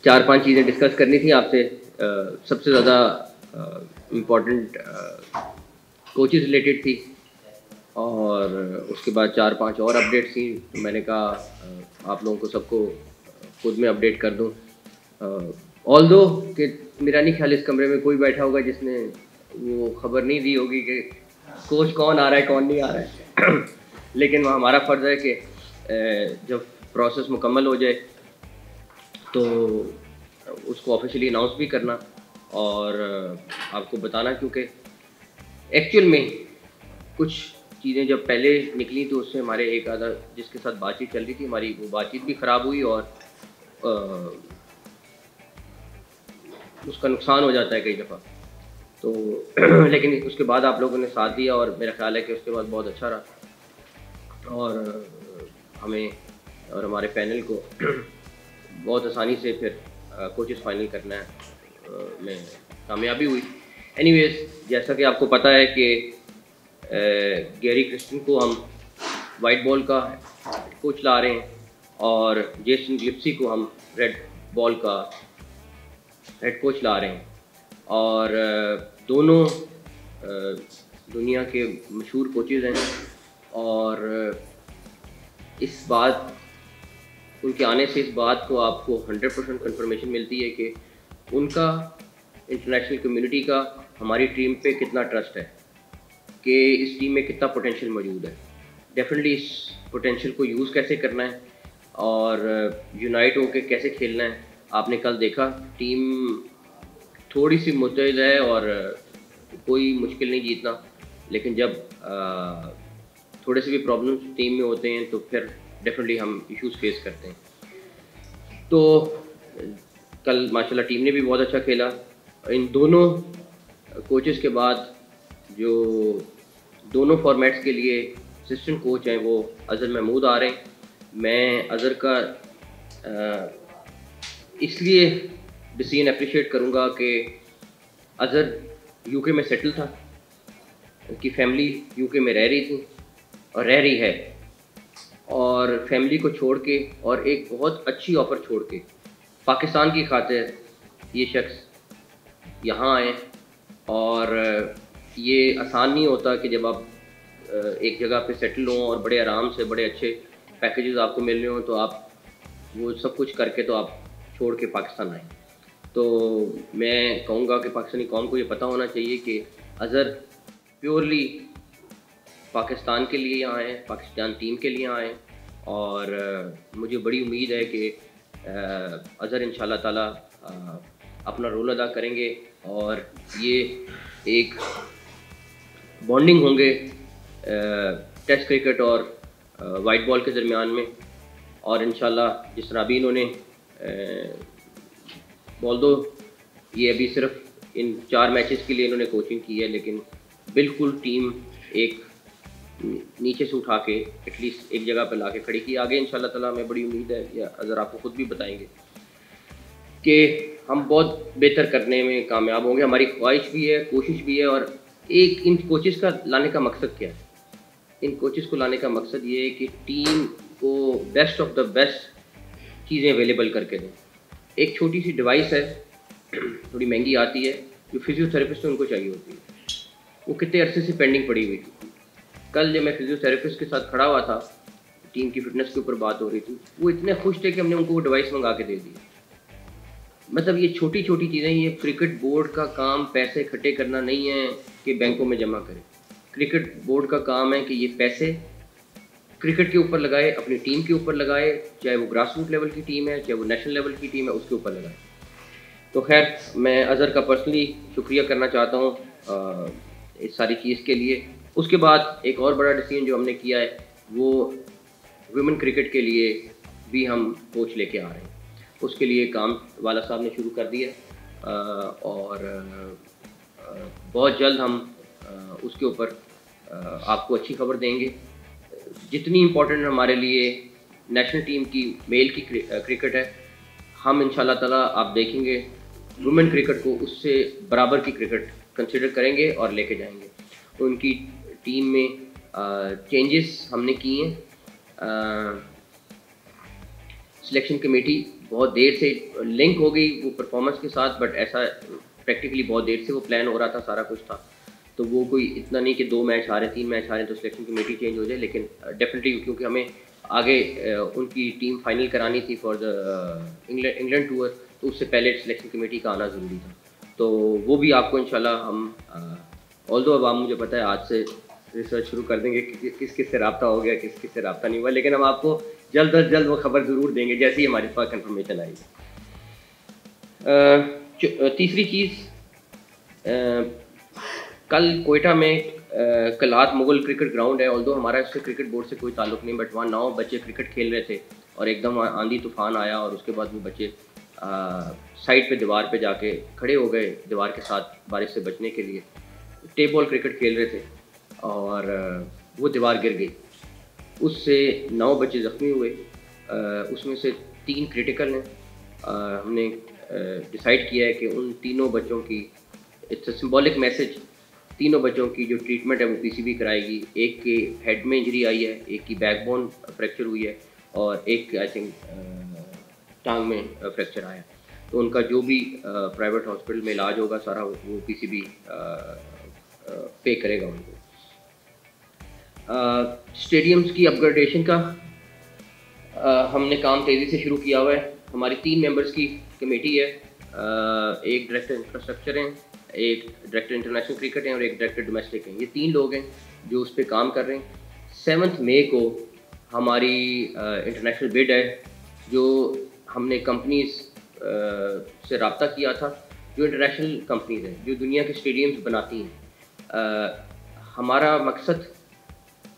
चार पांच चीज़ें डिस्कस करनी थी आपसे। सबसे ज़्यादा इम्पोर्टेंट कोचेज़ रिलेटेड थी, और उसके बाद चार पांच और अपडेट्स थी। तो मैंने कहा आप लोगों को सबको खुद में अपडेट कर दूं। ऑल्दो कि मेरा नहीं ख्याल इस कमरे में कोई बैठा होगा जिसने वो खबर नहीं दी होगी कि कोच कौन आ रहा है कौन नहीं आ रहा है लेकिन वह हमारा फ़र्ज़ है कि जब प्रोसेस मुकम्मल हो जाए तो उसको ऑफिशियली अनाउंस भी करना और आपको बताना, क्योंकि एक्चुअल में कुछ चीज़ें जब पहले निकली तो उससे हमारे एक आधा जिसके साथ बातचीत चल रही थी हमारी, वो बातचीत भी ख़राब हुई और उसका नुकसान हो जाता है कई दफ़ा। तो लेकिन उसके बाद आप लोगों ने साथ दिया और मेरा ख्याल है कि उसके बाद बहुत अच्छा रहा और हमें और हमारे पैनल को बहुत आसानी से फिर कोचेस फाइनल करना में कामयाबी हुई। एनीवेज, जैसा कि आपको पता है कि गैरी क्रिस्टन को हम वाइट बॉल का कोच ला रहे हैं और जेसन गिप्सी को हम रेड बॉल का हेड कोच ला रहे हैं, और दोनों दुनिया के मशहूर कोचेज़ हैं। और इस बात उनके आने से इस बात को आपको 100% कंफर्मेशन मिलती है कि उनका इंटरनेशनल कम्युनिटी का हमारी टीम पे कितना ट्रस्ट है, कि इस टीम में कितना पोटेंशियल मौजूद है। डेफिनेटली इस पोटेंशियल को यूज़ कैसे करना है और यूनाइट होकर कैसे खेलना है। आपने कल देखा टीम थोड़ी सी मुस्तैद है और कोई मुश्किल नहीं जीतना, लेकिन जब थोड़े से भी प्रॉब्लम्स टीम में होते हैं तो फिर डेफिनेटली हम इश्यूज फेस करते हैं। तो कल माशाल्लाह टीम ने भी बहुत अच्छा खेला। इन दोनों कोचेस के बाद जो दोनों फॉर्मेट्स के लिए असिस्टेंट कोच हैं वो अज़हर महमूद आ रहे हैं। मैं अज़हर का इसलिए डिसीजन अप्रिशिएट करूँगा कि अज़हर यूके में सेटल था, उनकी फैमिली यूके में रह रही थी और रह रही है, और फैमिली को छोड़ के और एक बहुत अच्छी ऑफ़र छोड़ के पाकिस्तान की खातिर ये शख्स यहाँ आए। और ये आसान नहीं होता कि जब आप एक जगह पे सेटल हों और बड़े आराम से बड़े अच्छे पैकेजेस आपको मिल रहे हों तो आप वो सब कुछ करके तो आप छोड़ के पाकिस्तान आए। तो मैं कहूँगा कि पाकिस्तानी कौम को ये पता होना चाहिए कि अज़हर प्योरली पाकिस्तान के लिए यहाँ आए, पाकिस्तान टीम के लिए आए, और मुझे बड़ी उम्मीद है कि अज़हर इंशाल्लाह ताला अपना रोल अदा करेंगे और ये एक बॉन्डिंग होंगे टेस्ट क्रिकेट और वाइट बॉल के दरमियान में। और इंशाल्लाह जिस तरह अभी इन्होंने ऑल्दो ये अभी सिर्फ इन 4 मैचेस के लिए इन्होंने कोचिंग की है, लेकिन बिल्कुल टीम एक नीचे से उठा के एटलीस्ट एक जगह पर ला के खड़ी की। आगे इंशाल्लाह ताला हमें बड़ी उम्मीद है, या अज़हर आपको खुद भी बताएंगे कि हम बहुत बेहतर करने में कामयाब होंगे। हमारी ख्वाहिश भी है, कोशिश भी है। और एक इन कोचेस का लाने का मकसद क्या है? इन कोचेस को लाने का मकसद ये है कि टीम को बेस्ट ऑफ द बेस्ट चीज़ें अवेलेबल करके दें। एक छोटी सी डिवाइस है, थोड़ी महंगी आती है, जो फिजियोथेरेपिस्ट उनको चाहिए होती है, वो कितने अरसे से पेंडिंग पड़ी हुई थी। कल जब मैं फिजियोथेरेपिस्ट के साथ खड़ा हुआ था, टीम की फिटनेस के ऊपर बात हो रही थी, वो इतने खुश थे कि हमने उनको वो डिवाइस मंगा के दे दी। मतलब ये छोटी छोटी चीज़ें, ये क्रिकेट बोर्ड का काम पैसे इकट्ठे करना नहीं है कि बैंकों में जमा करें। क्रिकेट बोर्ड का काम है कि ये पैसे क्रिकेट के ऊपर लगाए, अपनी टीम के ऊपर लगाए, चाहे वो ग्रास रूट लेवल की टीम है, चाहे वो नेशनल लेवल की टीम है, उसके ऊपर लगाए। तो खैर, मैं अज़हर का पर्सनली शुक्रिया करना चाहता हूँ इस सारी चीज़ के लिए। उसके बाद एक और बड़ा डिसीजन जो हमने किया है वो वुमेन क्रिकेट के लिए भी हम कोच लेके आ रहे हैं। उसके लिए काम वाला साहब ने शुरू कर दिया और बहुत जल्द हम उसके ऊपर आपको अच्छी खबर देंगे। जितनी इम्पोर्टेंट हमारे लिए नेशनल टीम की मेल की क्रिकेट है, हम इंशाल्लाह ताला आप देखेंगे वुमेन क्रिकेट को उससे बराबर की क्रिकेट कंसिडर करेंगे और लेके जाएंगे। उनकी टीम में चेंजेस हमने किए हैं। सिलेक्शन कमेटी बहुत देर से लिंक हो गई वो परफॉर्मेंस के साथ, बट ऐसा प्रैक्टिकली बहुत देर से वो प्लान हो रहा था, सारा कुछ था। तो वो कोई इतना नहीं कि 2 मैच हारे 3 मैच हारे तो सिलेक्शन कमेटी चेंज हो जाए, लेकिन डेफिनेटली क्योंकि हमें आगे उनकी टीम फाइनल करानी थी फॉर द इंग्लैंड टूर, तो उससे पहले सिलेक्शन कमेटी का आना ज़रूरी था। तो वो भी आपको इंशाल्लाह हम ऑल्दो अब आप मुझे पता है आज से रिसर्च शुरू कर देंगे कि किस किस से रब्ता हो गया, किस किस से रब्ता नहीं हुआ, लेकिन हम आपको जल्द अज जल्द वो खबर ज़रूर देंगे जैसे ही हमारे पास कंफर्मेशन आएगी। तीसरी चीज़, कल कोयटा में कलात मुगल क्रिकेट ग्राउंड है, ऑल्दो हमारा इससे क्रिकेट बोर्ड से कोई ताल्लुक़ नहीं, बट वहाँ 9 बच्चे क्रिकेट खेल रहे थे और एकदम आंधी तूफान आया और उसके बाद वो बच्चे साइड पे दीवार पे जाके खड़े हो गए दीवार के साथ बारिश से बचने के लिए। टेप बॉल क्रिकेट खेल रहे थे और वो दीवार गिर गई, उससे 9 बच्चे ज़ख्मी हुए, उसमें से 3 क्रिटिकल हैं। हमने डिसाइड किया है कि उन तीनों बच्चों की, इट्स अ सिंबॉलिक मैसेज, तीनों बच्चों की जो ट्रीटमेंट है वो पीसीबी कराएगी। एक के हेड में इंजरी आई है, एक की बैकबोन फ्रैक्चर हुई है और एक आई थिंक टांग में फ्रैक्चर आया। तो उनका जो भी प्राइवेट हॉस्पिटल में इलाज होगा सारा वो पीसीबी पे करेगा उनको। स्टेडियम्स की अपग्रेडेशन का हमने काम तेज़ी से शुरू किया हुआ है। हमारी 3 मेंबर्स की कमेटी है, एक डायरेक्टर इंफ्रास्ट्रक्चर हैं, एक डायरेक्टर इंटरनेशनल क्रिकेट हैं और एक डायरेक्टर डोमेस्टिक हैं। ये 3 लोग हैं जो उस पर काम कर रहे हैं। 7 मई को हमारी इंटरनेशनल बिड है, जो हमने कंपनीज से रब्ता किया था, जो इंटरनेशनल कंपनीज हैं जो दुनिया के स्टेडियम्स बनाती हैं। हमारा मकसद,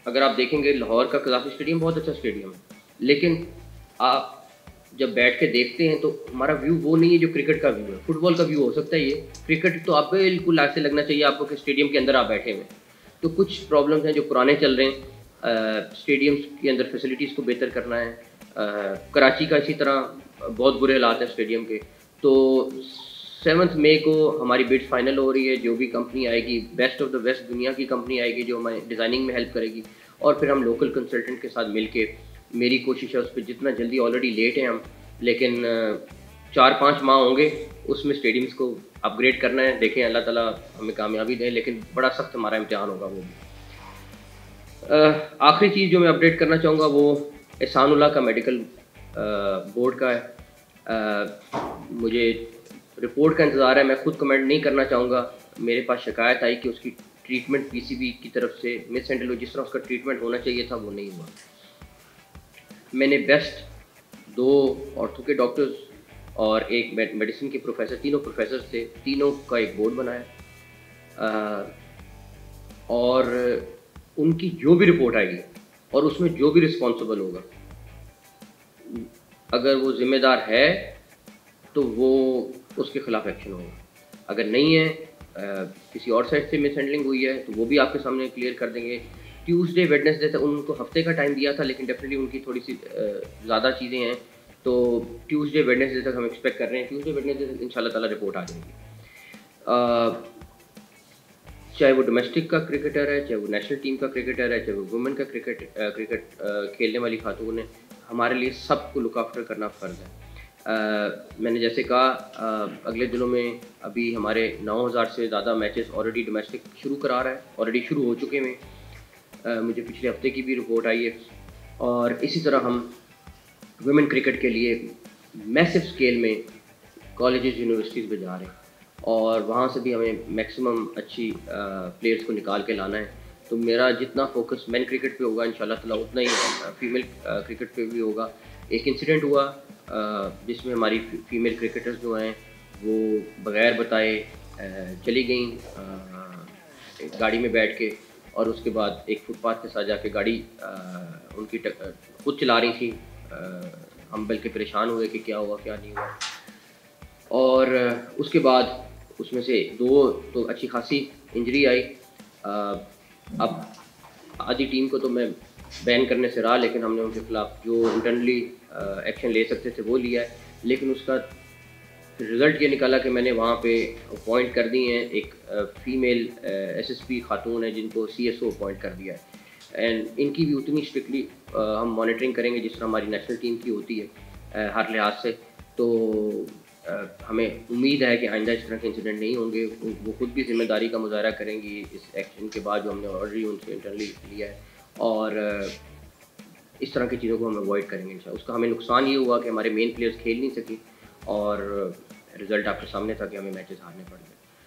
अगर आप देखेंगे लाहौर का कज़ाफ़ी स्टेडियम बहुत अच्छा स्टेडियम है, लेकिन आप जब बैठ के देखते हैं तो हमारा व्यू वो नहीं है जो क्रिकेट का व्यू है। फुटबॉल का व्यू हो सकता है ये, क्रिकेट तो आप बिल्कुल ऐसे लगना चाहिए आपको कि स्टेडियम के अंदर आप बैठे हुए। तो कुछ प्रॉब्लम्स हैं जो पुराने चल रहे हैं, स्टेडियम्स के अंदर फैसिलिटीज़ को बेहतर करना है। कराची का इसी तरह बहुत बुरे हालात हैं स्टेडियम के। तो 7 मई को हमारी बिड्स फाइनल हो रही है, जो भी कंपनी आएगी बेस्ट ऑफ द बेस्ट दुनिया की कंपनी आएगी जो हमारे डिज़ाइनिंग में हेल्प करेगी, और फिर हम लोकल कंसल्टेंट के साथ मिल के, मेरी कोशिश है उस पर जितना जल्दी, ऑलरेडी लेट हैं हम, लेकिन 4-5 माह होंगे उसमें स्टेडियम्स को अपग्रेड करना है। देखें अल्लाह ताला हमें कामयाबी दें, लेकिन बड़ा सख्त हमारा इम्तिहान होगा वो भी। आखिरी चीज़ जो मैं अपडेट करना चाहूँगा वो एहसानुल्लाह का मेडिकल बोर्ड का है। मुझे रिपोर्ट का इंतज़ार है, मैं खुद कमेंट नहीं करना चाहूँगा। मेरे पास शिकायत आई कि उसकी ट्रीटमेंट पीसीबी की तरफ से मिस हैंडल हुई, जिस तरह उसका ट्रीटमेंट होना चाहिए था वो नहीं हुआ। मैंने बेस्ट 2 ऑर्थो के डॉक्टर्स और एक मेडिसिन के प्रोफेसर, तीनों प्रोफेसर थे, तीनों का एक बोर्ड बनाया और उनकी जो भी रिपोर्ट आएगी और उसमें जो भी रिस्पॉन्सिबल होगा, अगर वो ज़िम्मेदार है तो वो उसके ख़िलाफ़ एक्शन होगा। अगर नहीं है, किसी और साइड से मिस हैंडलिंग हुई है तो वो भी आपके सामने क्लियर कर देंगे। ट्यूसडे वेडनेसडे तक उनको हफ्ते का टाइम दिया था, लेकिन डेफिनेटली उनकी थोड़ी सी ज़्यादा चीज़ें हैं, तो ट्यूसडे वेडनेसडे तक हम एक्सपेक्ट कर रहे हैं। ट्यूसडे वेडनेसडे तक इंशाल्लाह ताला रिपोर्ट आ जाएगी। चाहे वो डोमेस्टिक का क्रिकेटर है, चाहे वो नेशनल टीम का क्रिकेटर है, चाहे वो वुमेन का क्रिकेट खेलने वाली खातून है, हमारे लिए सबको लुक आफ्टर करना फ़र्ज़ है। मैंने जैसे कहा, अगले दिनों में अभी हमारे 9000 से ज़्यादा मैचेस ऑलरेडी डोमेस्टिक शुरू करा रहा है, ऑलरेडी शुरू हो चुके हैं। मुझे पिछले हफ्ते की भी रिपोर्ट आई है, और इसी तरह हम वुमेन क्रिकेट के लिए मैसिव स्केल में कॉलेजेस यूनिवर्सिटीज़ में जा रहे हैं, और वहाँ से भी हमें मैक्सिमम अच्छी प्लेयर्स को निकाल के लाना है। तो मेरा जितना फोकस मेन क्रिकेट पे होगा इंशाल्लाह ताला, उतना ही फीमेल क्रिकेट पे भी होगा। एक इंसिडेंट हुआ जिसमें हमारी फीमेल क्रिकेटर्स जो हैं वो बग़ैर बताए चली गई गाड़ी में बैठ के, और उसके बाद एक फुटपाथ के साथ जाके गाड़ी उनकी खुद चला रही थी। हम बल्कि परेशान हुए कि क्या हुआ क्या नहीं हुआ, और उसके बाद उसमें से 2 तो अच्छी खासी इंजरी आई। अब आधी टीम को तो मैं बैन करने से रहा, लेकिन हमने उनके खिलाफ जो इंटरनली एक्शन ले सकते थे वो लिया है। लेकिन उसका रिज़ल्ट ये निकाला कि मैंने वहाँ पे अपॉइंट कर दी हैं एक फ़ीमेल एसएसपी खातून है जिनको सीएसओ अपॉइंट कर दिया है, एंड इनकी भी उतनी स्ट्रिक्टली हम मॉनिटरिंग करेंगे जिस तरह हमारी नेशनल टीम की होती है हर लिहाज से। तो हमें उम्मीद है कि आइंदा इस तरह के इंसिडेंट नहीं होंगे। वो खुद भी ज़िम्मेदारी का मुज़ाहरा करेंगी इस एक्शन के बाद जो हमने ऑलरेडी उनसे इंटरनली लिया है, और इस तरह की चीज़ों को हम अवॉइड करेंगे इंशाल्लाह। उसका हमें नुकसान ये हुआ कि हमारे मेन प्लेयर्स खेल नहीं सके और रिज़ल्ट आपके सामने था कि हमें मैचेस हारने पड़ गए।